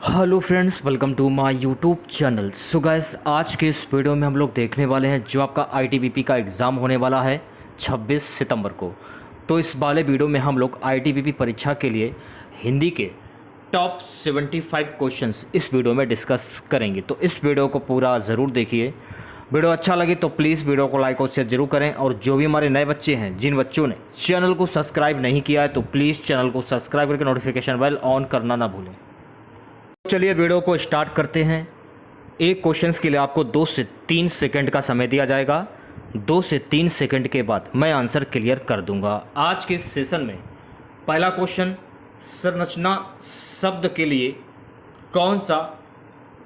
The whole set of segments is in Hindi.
Hello friends, welcome to my YouTube channel. So guys, आज के इस वीडियो में हम लोग देखने वाले हैं जो आपका आईटीबीपी का एग्ज़ाम होने वाला है 26 सितंबर को। तो इस वाले वीडियो में हम लोग आईटीबीपी परीक्षा के लिए हिंदी के टॉप 75 क्वेश्चंस इस वीडियो में डिस्कस करेंगे। तो इस वीडियो को पूरा ज़रूर देखिए। वीडियो अच्छा लगे तो प्लीज़ वीडियो को लाइक और शेयर जरूर करें। और जो भी हमारे नए बच्चे हैं, जिन बच्चों ने चैनल को सब्सक्राइब नहीं किया है, तो प्लीज़ चैनल को सब्सक्राइब करके नोटिफिकेशन बेल ऑन करना ना भूलें। चलिए वीडियो को स्टार्ट करते हैं। एक क्वेश्चंस के लिए आपको 2 से 3 सेकंड का समय दिया जाएगा। 2 से 3 सेकंड के बाद मैं आंसर क्लियर कर दूंगा। आज के सेशन में पहला क्वेश्चन, संरचना शब्द के लिए कौन सा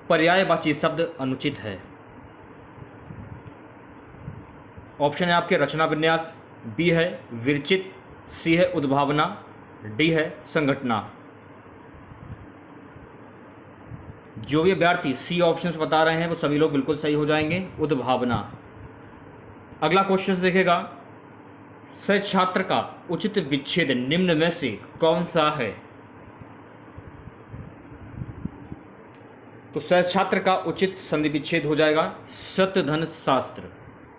पर्यायवाची शब्द अनुचित है? ऑप्शन है आपके रचना विन्यास, बी है विरचित, सी है उद्भावना, डी है संघटना। जो भी अभ्यर्थी सी ऑप्शंस बता रहे हैं वो सभी लोग बिल्कुल सही हो जाएंगे, उद्भावना। अगला क्वेश्चन देखेगा, छात्र का उचित विच्छेद निम्न में से कौन सा है? तो छात्र का उचित संधि विच्छेद हो जाएगा शतधन शास्त्र।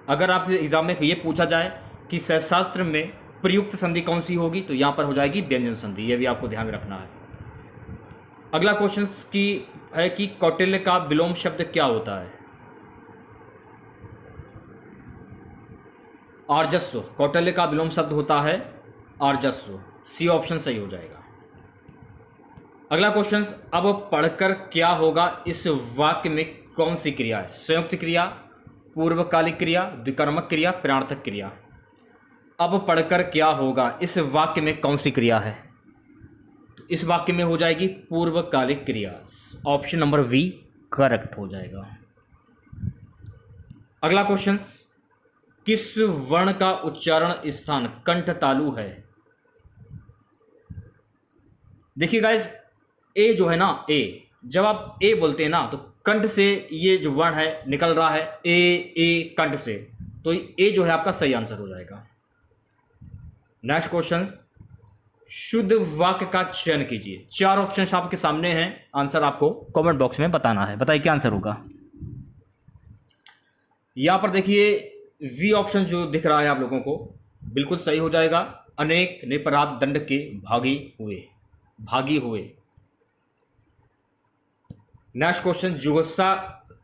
अगर आप एग्जाम में ये पूछा जाए कि शास्त्र में प्रयुक्त संधि कौन सी होगी, तो यहां पर हो जाएगी व्यंजन संधि। यह भी आपको ध्यान में रखना है। अगला क्वेश्चन की है कि कौटिल्य का विलोम शब्द क्या होता है? आर्जस्व। कौटिल्य का विलोम शब्द होता है आर्जस्व। सी ऑप्शन सही हो जाएगा। अगला क्वेश्चन, अब पढ़कर क्या होगा इस वाक्य में कौन सी क्रिया है? संयुक्त क्रिया, पूर्वकालिक क्रिया, द्विकर्मक क्रिया, प्राणार्थक क्रिया। अब पढ़कर क्या होगा इस वाक्य में कौन सी क्रिया है? इस वाक्य में हो जाएगी पूर्वकालिक क्रिया। ऑप्शन नंबर वी करेक्ट हो जाएगा। अगला क्वेश्चन, किस वर्ण का उच्चारण स्थान कंठ तालु है? देखिए गाइस, ए जो है ना, ए जब आप ए बोलते हैं ना, तो कंठ से ये जो वर्ण है निकल रहा है, ए कंठ से, तो ए जो है आपका सही आंसर हो जाएगा। नेक्स्ट क्वेश्चन, शुद्ध वाक्य का चयन कीजिए। 4 ऑप्शन आपके सामने हैं, आंसर आपको कमेंट बॉक्स में बताना है। बताइए क्या आंसर होगा। यहां पर देखिए वी ऑप्शन जो दिख रहा है आप लोगों को, बिल्कुल सही हो जाएगा। अनेक निपराध दंड के भागी हुए। नेक्स्ट क्वेश्चन, जुगुस्सा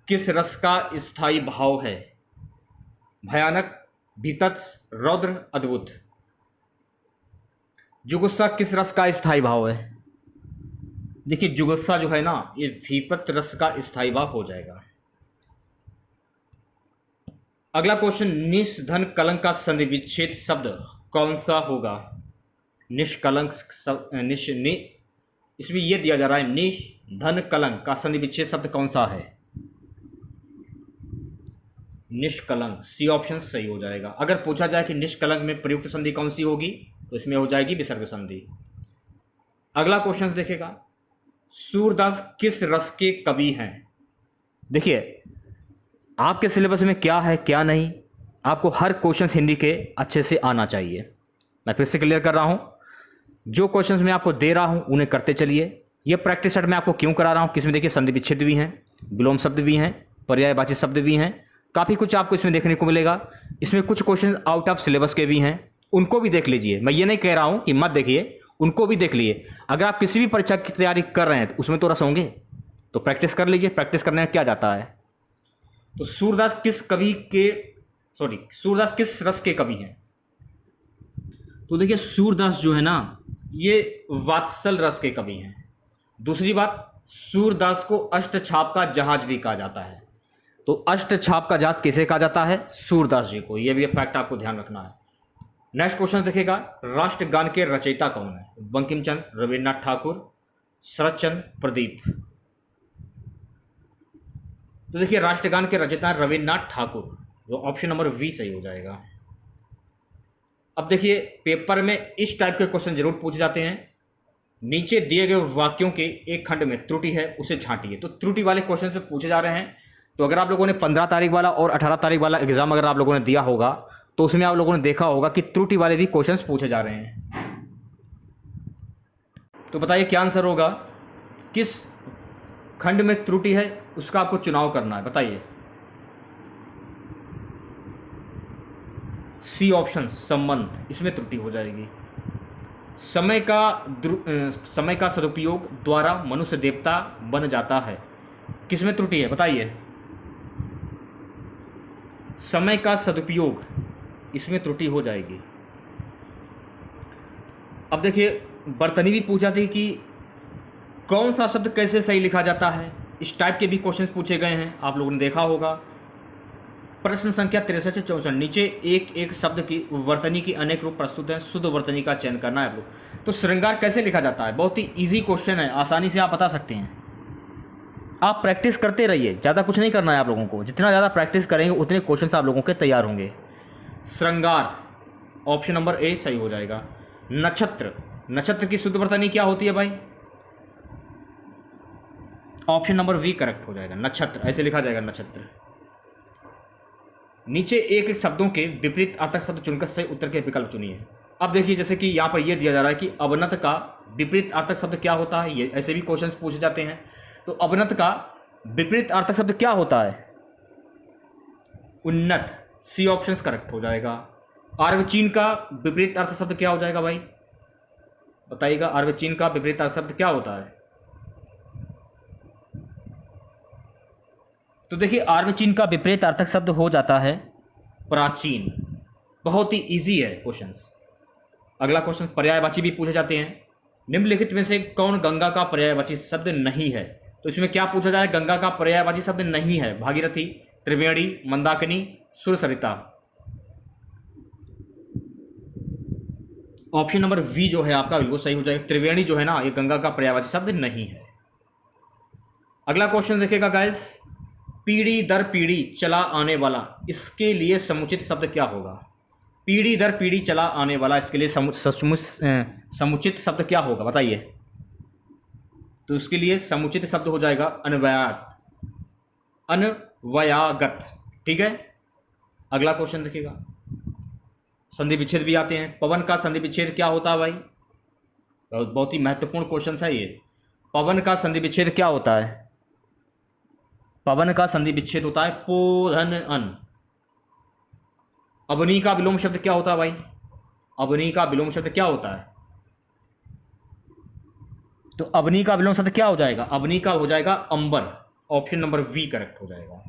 किस रस का स्थायी भाव है? भयानक, भीतत्स, रौद्र, अद्भुत। जुगुस्सा किस रस का स्थायी भाव है? देखिए जुगुस्सा जो है ना, ये भीपत रस का स्थायी भाव हो जाएगा। अगला क्वेश्चन, निष्धन कलंक का संधि विच्छेद शब्द कौन सा होगा? निष्कलंक इसमें यह दिया जा रहा है, निष्धन कलंक का संधि विच्छेद शब्द कौन सा है? निष्कलंक। सी ऑप्शन सही हो जाएगा। अगर पूछा जाए कि निष्कलंक में प्रयुक्त संधि कौन सी होगी, तो इसमें हो जाएगी विसर्ग संधि। अगला क्वेश्चन देखेगा, सूरदास किस रस के कवि हैं? देखिए आपके सिलेबस में क्या है क्या नहीं, आपको हर क्वेश्चन हिंदी के अच्छे से आना चाहिए। मैं फिर से क्लियर कर रहा हूं, जो क्वेश्चंस मैं आपको दे रहा हूं उन्हें करते चलिए। ये प्रैक्टिस सेट मैं आपको क्यों करा रहा हूं कि इसमें देखिए संधि विच्छेद भी हैं, विलोम शब्द भी हैं, पर्यायवाची शब्द भी हैं, काफ़ी कुछ आपको इसमें देखने को मिलेगा। इसमें कुछ क्वेश्चन आउट ऑफ सिलेबस के भी हैं, उनको भी देख लीजिए। मैं ये नहीं कह रहा हूं कि मत देखिए, उनको भी देख लीजिए। अगर आप किसी भी परीक्षा की तैयारी कर रहे हैं तो उसमें तो रस होंगे, तो प्रैक्टिस कर लीजिए। प्रैक्टिस करने में क्या जाता है। तो सूरदास किस रस के कवि हैं? तो देखिए सूरदास जो है ना, ये वात्सल रस के कवि हैं। दूसरी बात, सूरदास को अष्टछाप का जहाज भी कहा जाता है। तो अष्टछाप का जहाज किसे कहा जाता है? सूरदास जी को। यह भी फैक्ट आपको ध्यान रखना है। नेक्स्ट क्वेश्चन देखेगा, राष्ट्रगान के रचयिता कौन है? बंकिम चंद्र, रविन्द्रनाथ ठाकुर, शरत चंद्र, प्रदीप। तो देखिए राष्ट्रगान के रचयिता रविन्द्रनाथ ठाकुर, जो ऑप्शन नंबर वी सही हो जाएगा। अब देखिए पेपर में इस टाइप के क्वेश्चन जरूर पूछे जाते हैं, नीचे दिए गए वाक्यों के एक खंड में त्रुटि है उसे छांटिए। तो त्रुटि वाले क्वेश्चन से पूछे जा रहे हैं। तो अगर आप लोगों ने 15 तारीख वाला और 18 तारीख वाला एग्जाम अगर आप लोगों ने दिया होगा, तो उसमें आप लोगों ने देखा होगा कि त्रुटि वाले भी क्वेश्चंस पूछे जा रहे हैं। तो बताइए क्या आंसर होगा। किस खंड में त्रुटि है, उसका आपको चुनाव करना है, बताइए। सी ऑप्शन संबंध, इसमें त्रुटि हो जाएगी। समय का सदुपयोग द्वारा मनुष्य देवता बन जाता है, किसमें त्रुटि है, बताइए। समय का सदुपयोग, इसमें त्रुटि हो जाएगी। अब देखिए, बर्तनी भी पूछा थी कि कौन सा शब्द कैसे सही लिखा जाता है, इस टाइप के भी क्वेश्चंस पूछे गए हैं, आप लोगों ने देखा होगा। प्रश्न संख्या 63 से 64, नीचे एक एक शब्द की वर्तनी की अनेक रूप प्रस्तुत हैं, शुद्ध वर्तनी का चयन करना है आप लोग। तो श्रृंगार कैसे लिखा जाता है, बहुत ही इजी क्वेश्चन है, आसानी से आप बता सकते हैं। आप प्रैक्टिस करते रहिए, ज़्यादा कुछ नहीं करना है आप लोगों को, जितना ज़्यादा प्रैक्टिस करेंगे उतने क्वेश्चंस आप लोगों के तैयार होंगे। श्रृंगार, ऑप्शन नंबर ए सही हो जाएगा। नक्षत्र, नक्षत्र की शुद्ध वर्तनी क्या होती है भाई, ऑप्शन नंबर वी करेक्ट हो जाएगा। नक्षत्र ऐसे लिखा जाएगा, नक्षत्र। नीचे एक एक शब्दों के विपरीत अर्थक शब्द चुनकर सही उत्तर के विकल्प चुनिए। अब देखिए, जैसे कि यहाँ पर यह दिया जा रहा है कि अवनत का विपरीत अर्थक शब्द क्या होता है, ये ऐसे भी क्वेश्चंस पूछे जाते हैं। तो अवनत का विपरीत अर्थक शब्द क्या होता है, उन्नत, सी ऑप्शन करेक्ट हो जाएगा। अर्वचीन का विपरीत अर्थ शब्द क्या हो जाएगा भाई, बताइएगा। अर्वचीन का विपरीत अर्थ शब्द क्या होता है, तो देखिए अर्वचीन का विपरीत अर्थक शब्द हो जाता है प्राचीन। बहुत ही इजी है क्वेश्चंस। अगला क्वेश्चन, पर्यायवाची भी पूछे जाते हैं। निम्नलिखित में से कौन गंगा का पर्यायवाची शब्द नहीं है, तो इसमें क्या पूछा जाए, गंगा का पर्यायवाची शब्द नहीं है, भागीरथी, त्रिवेणी, Mandakini, Sursarita. Option number we जो है आपका बिल्कुल सही हो जाएगा। त्रिवेणी जो है ना, ये गंगा का पर्यायवाची शब्द नहीं है। अगला क्वेश्चन देखिएगा गाइस, पीढ़ी दर पीढ़ी चला आने वाला, इसके लिए समुचित शब्द क्या होगा। पीढ़ी दर पीढ़ी चला आने वाला, इसके लिए समुचित शब्द क्या होगा, बताइए। तो इसके लिए समुचित शब्द हो जाएगा अन्वयागत, ठीक है। अगला क्वेश्चन देखिएगा, संधि विच्छेद भी आते हैं। पवन का संधि विच्छेद क्या होता है भाई, बहुत ही महत्वपूर्ण क्वेश्चन है ये। पवन का संधि विच्छेद क्या होता है, पवन का संधि विच्छेद होता है पोधन अन। अवनी का विलोम शब्द क्या होता है भाई, अवनी का विलोम शब्द क्या होता है, तो अवनी का विलोम शब्द क्या हो जाएगा, अवनी का हो जाएगा अंबर, ऑप्शन नंबर वी करेक्ट हो जाएगा।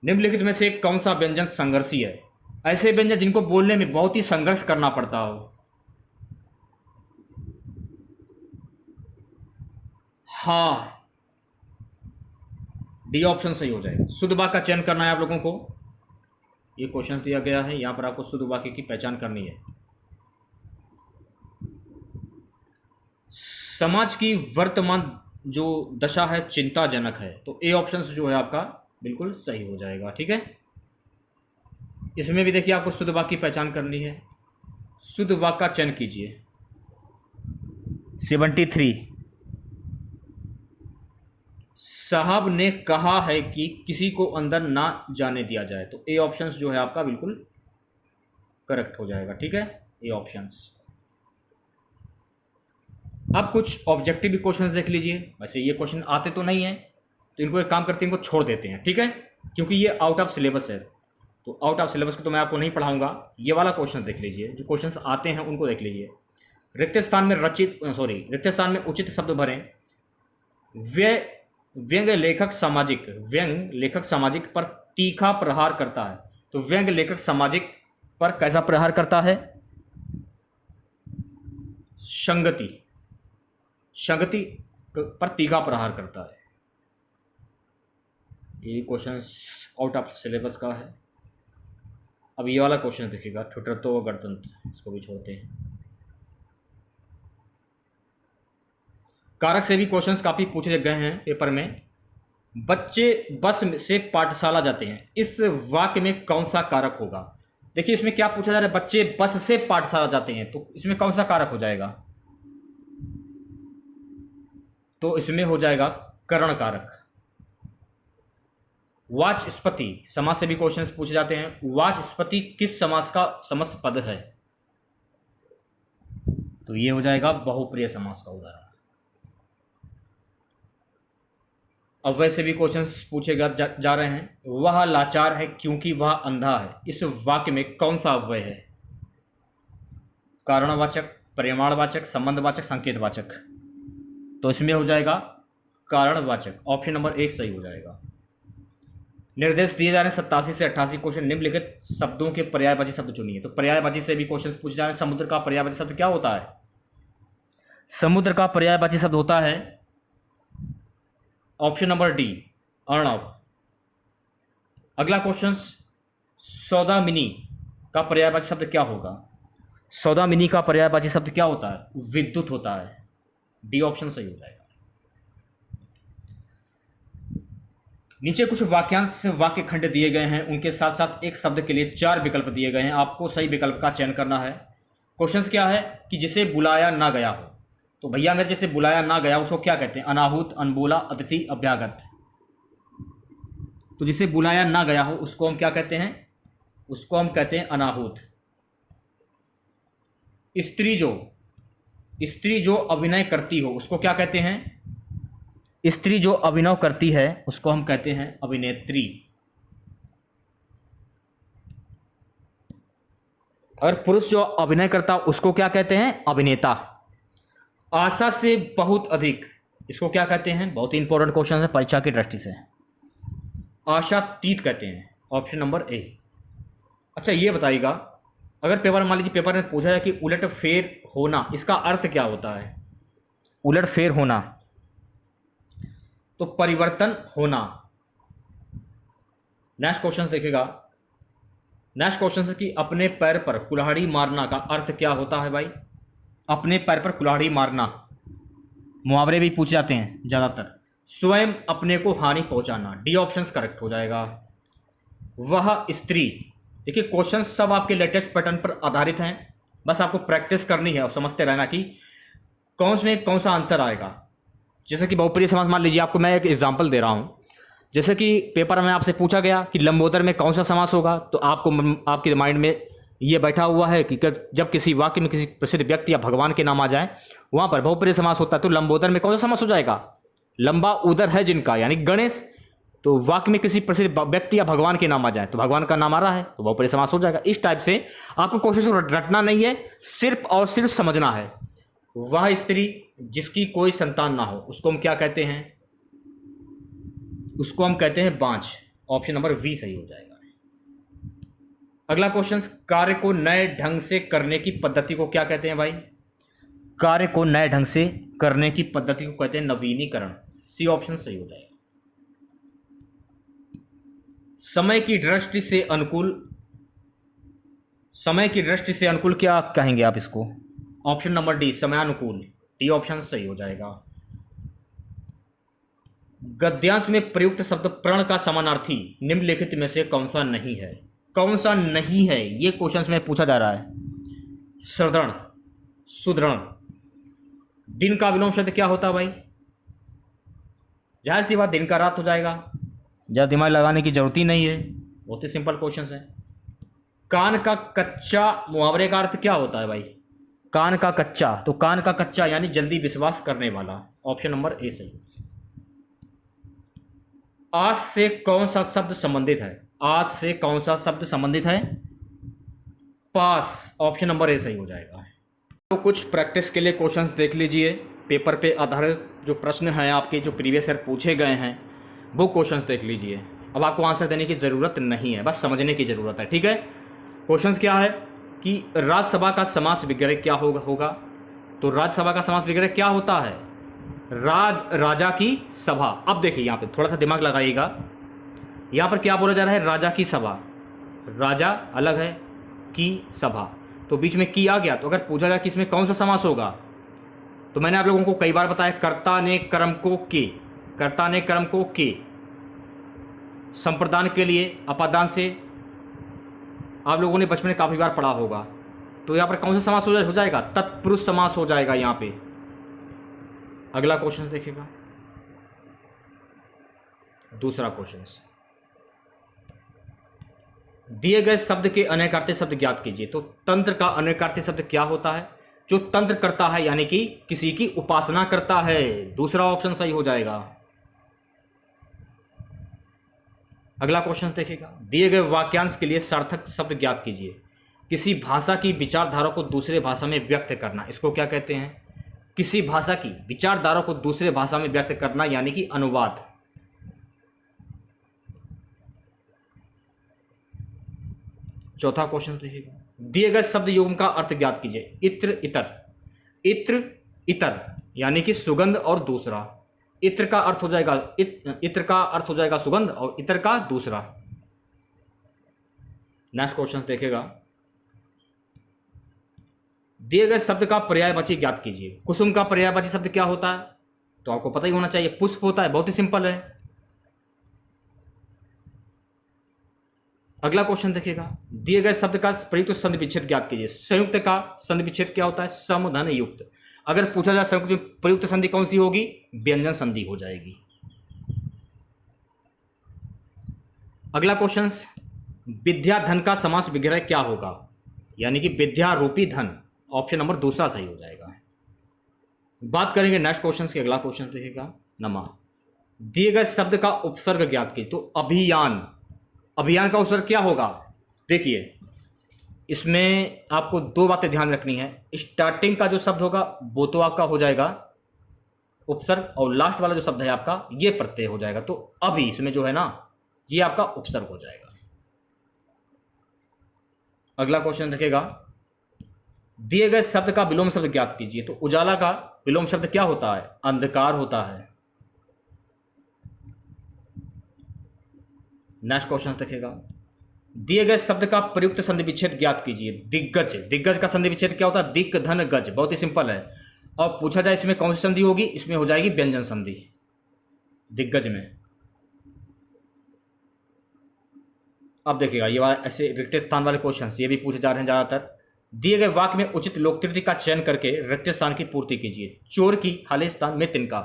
निम्नलिखित में से कौन सा व्यंजन संघर्षी है, ऐसे व्यंजन जिनको बोलने में बहुत ही संघर्ष करना पड़ता हो। हाँ, डी ऑप्शन सही हो जाएगा। शुद्ध वाक्य का चयन करना है आप लोगों को, ये क्वेश्चन दिया गया है, यहां पर आपको शुद्ध वाक्य की पहचान करनी है। समाज की वर्तमान जो दशा है चिंताजनक है, तो ए ऑप्शन जो है आपका बिल्कुल सही हो जाएगा, ठीक है। इसमें भी देखिए आपको शुद्ध वाक्य की पहचान करनी है, शुद्ध वाक्य का चयन कीजिए। 73, साहब ने कहा है कि किसी को अंदर ना जाने दिया जाए, तो ए ऑप्शंस जो है आपका बिल्कुल करेक्ट हो जाएगा, ठीक है, ए ऑप्शंस। अब कुछ ऑब्जेक्टिव क्वेश्चंस देख लीजिए। वैसे ये क्वेश्चन आते तो नहीं है, तो इनको एक काम करते हैं, इनको छोड़ देते हैं, ठीक है, क्योंकि ये आउट ऑफ सिलेबस है। तो आउट ऑफ सिलेबस को तो मैं आपको नहीं पढ़ाऊंगा, ये वाला क्वेश्चन देख लीजिए, जो क्वेश्चंस आते हैं उनको देख लीजिए। रिक्त स्थान में उचित शब्द भरें। व्यंग लेखक सामाजिक पर तीखा प्रहार करता है, तो व्यंग लेखक सामाजिक पर कैसा प्रहार करता है, संगति पर तीखा प्रहार करता है। ये क्वेश्चन आउट ऑफ सिलेबस का है। अब ये वाला क्वेश्चन देखिएगा, ठुटरतो व गणतंत्र, इसको भी छोड़ते हैं। कारक से भी क्वेश्चंस काफी पूछे गए हैं पेपर में। बच्चे बस से पाठशाला जाते हैं, इस वाक्य में कौन सा कारक होगा। देखिए इसमें क्या पूछा जा रहा है, बच्चे बस से पाठशाला जाते हैं, तो इसमें कौन सा कारक हो जाएगा, तो इसमें हो जाएगा करण कारक। वाचस्पति, समास से भी क्वेश्चंस पूछे जाते हैं। वाचस्पति किस समास का समस्त पद है, तो ये हो जाएगा बहुप्रिय समास का उदाहरण। अव्यय से भी क्वेश्चंस पूछे जा रहे हैं। वह लाचार है क्योंकि वह अंधा है, इस वाक्य में कौन सा अव्यय है? कारणवाचक, परिमाणवाचक, संबंधवाचक, संकेतवाचक। तो इसमें हो जाएगा कारणवाचक, ऑप्शन नंबर 1 सही हो जाएगा। निर्देश दिए जा रहे हैं 87 से 88 क्वेश्चन। निम्नलिखित शब्दों के पर्यायवाची शब्द चुनिए। तो पर्यायवाची से भी क्वेश्चन पूछे जा रहे हैं। समुद्र का पर्यायवाची शब्द क्या होता है? समुद्र का पर्यायवाची शब्द होता है ऑप्शन नंबर डी, अर्णव। अगला क्वेश्चन, सौदामिनी का पर्यायवाची शब्द क्या होगा? सौदामिनी का पर्यायवाची शब्द क्या होता है? विद्युत होता है। डी ऑप्शन सही हो जाएगा। नीचे कुछ वाक्यांश वाक्य खंड दिए गए हैं, उनके साथ साथ एक शब्द के लिए 4 विकल्प दिए गए हैं। आपको सही विकल्प का चयन करना है। क्वेश्चन क्या है कि जिसे बुलाया ना गया हो, तो भैया मेरे जिसे बुलाया ना गया उसको क्या कहते हैं? अनाहूत, अनबोला, अतिथि, अभ्यागत। तो जिसे बुलाया ना गया हो उसको हम क्या कहते हैं? उसको हम कहते हैं अनाहूत। स्त्री जो अभिनय करती हो उसको क्या कहते हैं? स्त्री जो अभिनय करती है उसको हम कहते हैं अभिनेत्री। और पुरुष जो अभिनय करता उसको क्या कहते हैं? अभिनेता। आशा से बहुत अधिक, इसको क्या कहते हैं? बहुत ही इंपॉर्टेंट क्वेश्चन है परीक्षा की दृष्टि से। आशातीत कहते हैं, ऑप्शन नंबर ए। अच्छा ये बताइएगा, अगर पेपर मान लीजिए पेपर में पूछा जाए कि उलट फेर होना, इसका अर्थ क्या होता है? उलट फेर होना तो परिवर्तन होना। नेक्स्ट क्वेश्चन देखिएगा। नेक्स्ट क्वेश्चन है कि अपने पैर पर कुल्हाड़ी मारना का अर्थ क्या होता है भाई? अपने पैर पर कुल्हाड़ी मारना, मुहावरे भी पूछे जाते हैं ज़्यादातर। स्वयं अपने को हानि पहुंचाना, डी ऑप्शन करेक्ट हो जाएगा। वह स्त्री, देखिए क्वेश्चन सब आपके लेटेस्ट पैटर्न पर आधारित हैं, बस आपको प्रैक्टिस करनी है और समझते रहना कि कौन सा आंसर आएगा। जैसे कि बहुप्रिय समास, मान लीजिए आपको मैं एक एग्जांपल दे रहा हूं। जैसे कि पेपर में आपसे पूछा गया कि लंबोदर में कौन सा समास होगा, तो आपके माइंड में ये बैठा हुआ है कि जब किसी वाक्य में किसी प्रसिद्ध व्यक्ति या भगवान के नाम आ जाए वहां पर बहुप्रिय समास होता है, तो लंबोदर में कौन सा समास हो जाएगा? लंबा उदर है जिनका, यानी गणेश। तो वाक्य में किसी प्रसिद्ध व्यक्ति या भगवान के नाम आ जाए तो भगवान का नाम आ रहा है तो बहुप्रिय समास हो जाएगा। इस टाइप से आपको क्वेश्चन को रटना नहीं है, सिर्फ और सिर्फ समझना है। वह स्त्री जिसकी कोई संतान ना हो उसको हम क्या कहते हैं? उसको हम कहते हैं बांझ। ऑप्शन नंबर बी सही हो जाएगा। अगला क्वेश्चन, कार्य को नए ढंग से करने की पद्धति को क्या कहते हैं भाई? कार्य को नए ढंग से करने की पद्धति को कहते हैं नवीनीकरण। सी ऑप्शन सही हो जाएगा। समय की दृष्टि से अनुकूल क्या कहेंगे आप इसको? ऑप्शन नंबर डी, समयानुकूल। डी ऑप्शन सही हो जाएगा। गद्यांश में प्रयुक्त शब्द प्रण का समानार्थी निम्नलिखित में से कौन सा नहीं है? कौन सा नहीं है ये क्वेश्चन में पूछा जा रहा है। सुदृढ़, सुदृढ़। दिन का विलोम शब्द क्या होता है भाई? जाहिर सी बात दिन का रात हो जाएगा, ज़्यादा दिमाग लगाने की जरूरत ही नहीं है, बहुत ही सिंपल क्वेश्चन है। कान का कच्चा मुहावरे का अर्थ क्या होता है भाई? कान का कच्चा, तो कान का कच्चा यानी जल्दी विश्वास करने वाला। ऑप्शन नंबर ए सही। आज से कौन सा शब्द संबंधित है? आज से कौन सा शब्द संबंधित है? पास। ऑप्शन नंबर ए सही हो जाएगा। तो कुछ प्रैक्टिस के लिए क्वेश्चंस देख लीजिए। पेपर पे आधारित जो प्रश्न हैं आपके, जो प्रीवियस ईयर पूछे गए हैं, वो क्वेश्चंस देख लीजिए। अब आपको आंसर देने की ज़रूरत नहीं है, बस समझने की ज़रूरत है, ठीक है। क्वेश्चंस क्या है कि राज्यसभा का समास विग्रह क्या होगा? तो राज्यसभा का समास विग्रह क्या होता है? राजा की सभा। अब देखिए यहाँ पे थोड़ा सा दिमाग लगाइएगा, यहाँ पर क्या बोला जा रहा है? राजा की सभा। राजा अलग है, की सभा, तो बीच में की आ गया। तो अगर पूछा जाए कि इसमें कौन सा समास होगा, तो मैंने आप लोगों को कई बार बताया, कर्ता ने कर्म को के, संप्रदान के लिए अपादान से, आप लोगों ने बचपन में काफ़ी बार पढ़ा होगा। तो यहाँ पर कौन सा समास हो जाएगा? तत्पुरुष समास हो जाएगा यहाँ पे। अगला क्वेश्चन देखिएगा, दूसरा क्वेश्चन। दिए गए शब्द के अनेकार्थी शब्द ज्ञात कीजिए। तो तंत्र का अनेकार्थी शब्द क्या होता है? जो तंत्र करता है, यानी कि किसी की उपासना करता है। दूसरा ऑप्शन सही हो जाएगा। अगला क्वेश्चन देखिएगा, दिए गए वाक्यांश के लिए सार्थक शब्द ज्ञात कीजिए। किसी भाषा की विचारधारा को दूसरे भाषा में व्यक्त करना, इसको क्या कहते हैं? किसी भाषा की विचारधारा को दूसरे भाषा में व्यक्त करना यानी कि अनुवाद। चौथा क्वेश्चन देखिएगा, दिए गए शब्द युग्म का अर्थ ज्ञात कीजिए। इत्र इतर, इत्र इतर यानी कि सुगंध और दूसरा। इत्र का अर्थ हो जाएगा इत्र का अर्थ हो जाएगा सुगंध और इतर का दूसरा। नेक्स्ट क्वेश्चन देखेगा, दिए गए शब्द का पर्यायवाची ज्ञात कीजिए। कुसुम का पर्यायवाची शब्द क्या होता है? तो आपको पता ही होना चाहिए, पुष्प होता है। बहुत ही सिंपल है। अगला क्वेश्चन देखिएगा, दिए गए शब्द का प्रयुक्त संधि विच्छेद ज्ञात कीजिए। संयुक्त का संधि विच्छेद क्या होता है? सम धन युक्त। अगर पूछा जाए संयुक्त में प्रयुक्त संधि कौन सी होगी? व्यंजन संधि हो जाएगी। अगला क्वेश्चन, विद्या धन का समास विग्रह क्या होगा? यानी कि विद्या रूपी धन। ऑप्शन नंबर दूसरा सही हो जाएगा। बात करेंगे नेक्स्ट क्वेश्चन की। अगला क्वेश्चन देखिएगा, नमा, दिए गए शब्द का उपसर्ग ज्ञात कीजिए। तो अभियान, अभियान का उपसर्ग क्या होगा? देखिए, इसमें आपको दो बातें ध्यान रखनी है। स्टार्टिंग का जो शब्द होगा वो तो आपका हो जाएगा उपसर्ग, और लास्ट वाला जो शब्द है आपका ये प्रत्यय हो जाएगा। तो अभी इसमें जो है ना ये आपका उपसर्ग हो जाएगा। अगला क्वेश्चन देखिएगा, दिए गए शब्द का विलोम शब्द ज्ञात कीजिए। तो उजाला का विलोम शब्द क्या होता है? अंधकार होता है। नेक्स्ट क्वेश्चन देखिएगा, दिए गए शब्द का प्रयुक्त संधि विच्छेद ज्ञात कीजिए। दिग्गज, दिग्गज का संधि विच्छेद क्या होता है? दिक् धन गज। बहुत ही सिंपल है। और पूछा जाए इसमें कौन सी संधि होगी? इसमें हो जाएगी व्यंजन संधि दिग्गज में। अब देखिएगा, ये वाला ऐसे रिक्त स्थान वाले क्वेश्चन ये भी पूछे जा रहे हैं ज्यादातर। दिए गए वाक्य में उचित लोकतृतीय का चयन करके रिक्त स्थान की पूर्ति कीजिए। चोर की खाली स्थान में तिनका,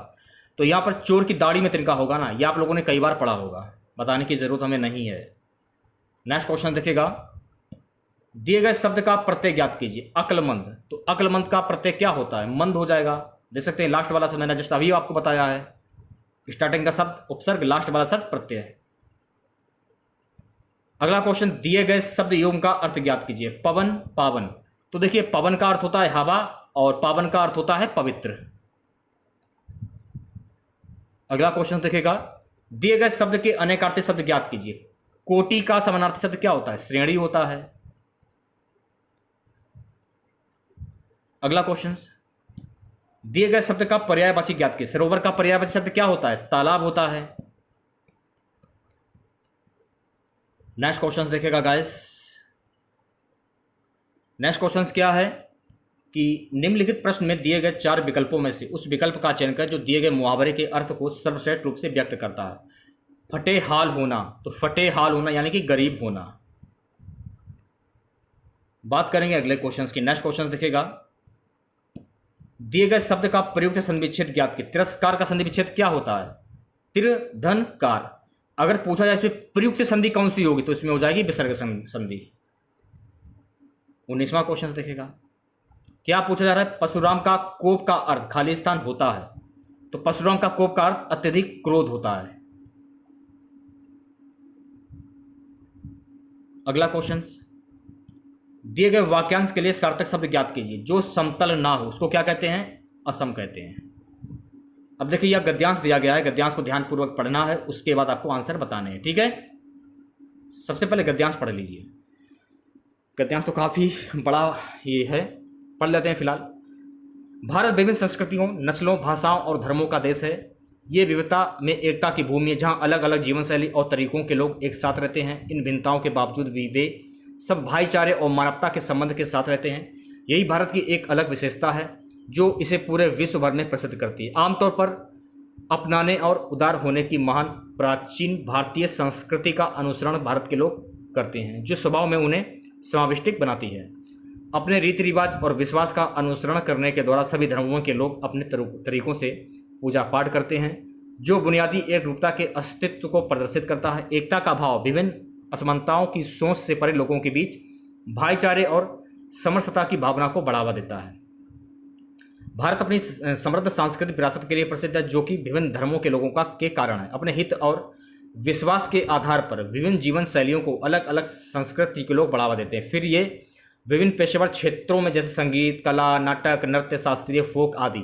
तो यहां पर चोर की दाढ़ी में तिनका होगा ना, यह आप लोगों ने कई बार पढ़ा होगा, बताने की जरूरत हमें नहीं है। नेक्स्ट क्वेश्चन देखिएगा, दिए गए शब्द का प्रत्यय ज्ञात कीजिए। अक्लमंद, तो अक्लमंद का प्रत्यय क्या होता है? मंद हो जाएगा। देख सकते हैं लास्ट वाला शब्द मैंने जस्ट अभी आपको बताया है। स्टार्टिंग का शब्द उपसर्ग, लास्ट वाला शब्द प्रत्यय। अगला क्वेश्चन, दिए गए शब्द युग्म का अर्थ ज्ञात कीजिए। पवन, पावन, तो देखिए पवन का अर्थ होता है हवा और पावन का अर्थ होता है पवित्र। अगला क्वेश्चन देखिएगा, दिए गए शब्द के अनेकार्थी शब्द ज्ञात कीजिए। कोटि का समानार्थी शब्द क्या होता है? श्रेणी होता है। अगला क्वेश्चन, दिए गए शब्द का पर्यायवाची ज्ञात कीजिए। सरोवर का पर्यायवाची शब्द क्या होता है? तालाब होता है। नेक्स्ट क्वेश्चन देखेगा गाइस, नेक्स्ट क्वेश्चन क्या है कि निम्नलिखित प्रश्न में दिए गए 4 विकल्पों में से उस विकल्प का चयन कर जो दिए गए मुहावरे के अर्थ को सर्वश्रेष्ठ रूप से व्यक्त करता है। फटे हाल होना, तो फटे हाल होना यानी कि गरीब होना। बात करेंगे अगले क्वेश्चन की। नेक्स्ट क्वेश्चन देखिएगा, दिए गए शब्द का प्रयुक्त संधि विच्छेद ज्ञात कीजिए। तिरस्कार का संधि विच्छेद क्या होता है? तिर धन कार। अगर पूछा जाए इसमें प्रयुक्त संधि कौन सी होगी तो इसमें हो जाएगी विसर्ग संधि। 19वां क्वेश्चन देखेगा, क्या पूछा जा रहा है? परशुराम का कोप का अर्थ खाली स्थान होता है, तो परशुराम का कोप का अर्थ अत्यधिक क्रोध होता है। अगला क्वेश्चन, दिए गए वाक्यांश के लिए सार्थक शब्द ज्ञात कीजिए। जो समतल ना हो उसको क्या कहते हैं? असम कहते हैं। अब देखिए यह गद्यांश दिया गया है, गद्यांश को ध्यानपूर्वक पढ़ना है, उसके बाद आपको आंसर बताने हैं, ठीक है। सबसे पहले गद्यांश पढ़ लीजिए। गद्यांश तो काफ़ी बड़ा ये है, पढ़ लेते हैं फिलहाल। भारत विभिन्न संस्कृतियों, नस्लों, भाषाओं और धर्मों का देश है। ये विविधता में एकता की भूमि है, जहाँ अलग अलग जीवन शैली और तरीकों के लोग एक साथ रहते हैं। इन भिन्नताओं के बावजूद भी वे सब भाईचारे और मानवता के संबंध के साथ रहते हैं। यही भारत की एक अलग विशेषता है जो इसे पूरे विश्व भर में प्रसिद्ध करती है। आमतौर पर अपनाने और उदार होने की महान प्राचीन भारतीय संस्कृति का अनुसरण भारत के लोग करते हैं, जो स्वभाव में उन्हें समाविष्टिक बनाती है। अपने रीति रिवाज और विश्वास का अनुसरण करने के द्वारा सभी धर्मों के लोग अपने तरीकों से पूजा पाठ करते हैं, जो बुनियादी एक रूपता के अस्तित्व को प्रदर्शित करता है। एकता का भाव विभिन्न असमानताओं की सोच से परे लोगों के बीच भाईचारे और समरसता की भावना को बढ़ावा देता है। भारत अपनी समृद्ध सांस्कृतिक विरासत के लिए प्रसिद्ध है, जो कि विभिन्न धर्मों के लोगों के कारण है। अपने हित और विश्वास के आधार पर विभिन्न जीवन शैलियों को अलग अलग संस्कृति के लोग बढ़ावा देते हैं। फिर ये विभिन्न पेशेवर क्षेत्रों में जैसे संगीत, कला, नाटक, नृत्य, शास्त्रीय, फोक आदि,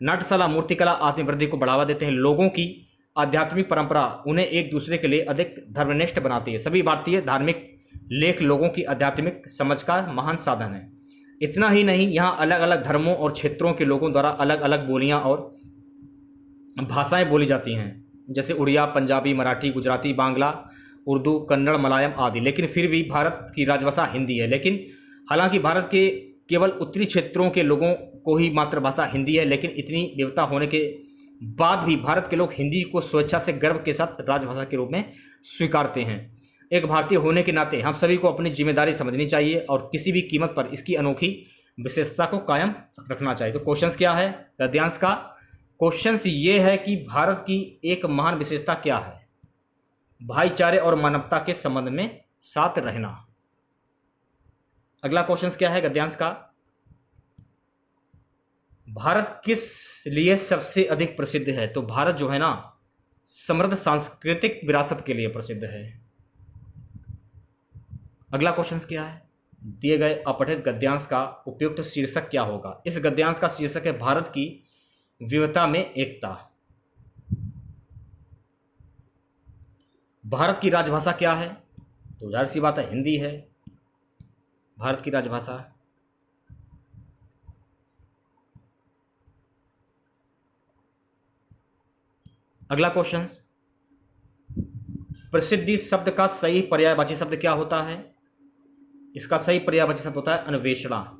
नाट्यशाला, मूर्तिकला आदि वृद्धि को बढ़ावा देते हैं। लोगों की आध्यात्मिक परंपरा उन्हें एक दूसरे के लिए अधिक धर्मनिष्ठ बनाती है। सभी भारतीय धार्मिक लेख लोगों की आध्यात्मिक समझ का महान साधन है। इतना ही नहीं, यहाँ अलग अलग धर्मों और क्षेत्रों के लोगों द्वारा अलग अलग बोलियाँ और भाषाएं बोली जाती हैं, जैसे उड़िया, पंजाबी, मराठी, गुजराती, बांग्ला, उर्दू, कन्नड़, मलयालम आदि। लेकिन फिर भी भारत की राजभाषा हिंदी है। लेकिन हालांकि भारत के केवल उत्तरी क्षेत्रों के लोगों को ही मातृभाषा हिंदी है, लेकिन इतनी विविधता होने के बाद भी भारत के लोग हिंदी को स्वेच्छा से गर्व के साथ राजभाषा के रूप में स्वीकारते हैं। एक भारतीय होने के नाते हम सभी को अपनी जिम्मेदारी समझनी चाहिए और किसी भी कीमत पर इसकी अनोखी विशेषता को कायम रखना चाहिए। तो क्वेश्चंस क्या है गद्यांश का? क्वेश्चंस ये है कि भारत की एक महान विशेषता क्या है? भाईचारे और मानवता के संबंध में साथ रहना। अगला क्वेश्चंस क्या है गद्यांश का? भारत किस लिए सबसे अधिक प्रसिद्ध है? तो भारत जो है ना, समृद्ध सांस्कृतिक विरासत के लिए प्रसिद्ध है। अगला क्वेश्चन क्या है? दिए गए अपठित गद्यांश का उपयुक्त शीर्षक क्या होगा? इस गद्यांश का शीर्षक है भारत की विविधता में एकता। भारत की राजभाषा क्या है? तो जाहिर सी बात है हिंदी है भारत की राजभाषा। अगला क्वेश्चन, प्रसिद्धि शब्द का सही पर्यायवाची शब्द क्या होता है? इसका सही पर्यायवाची शब्द होता है अन्वेषणा।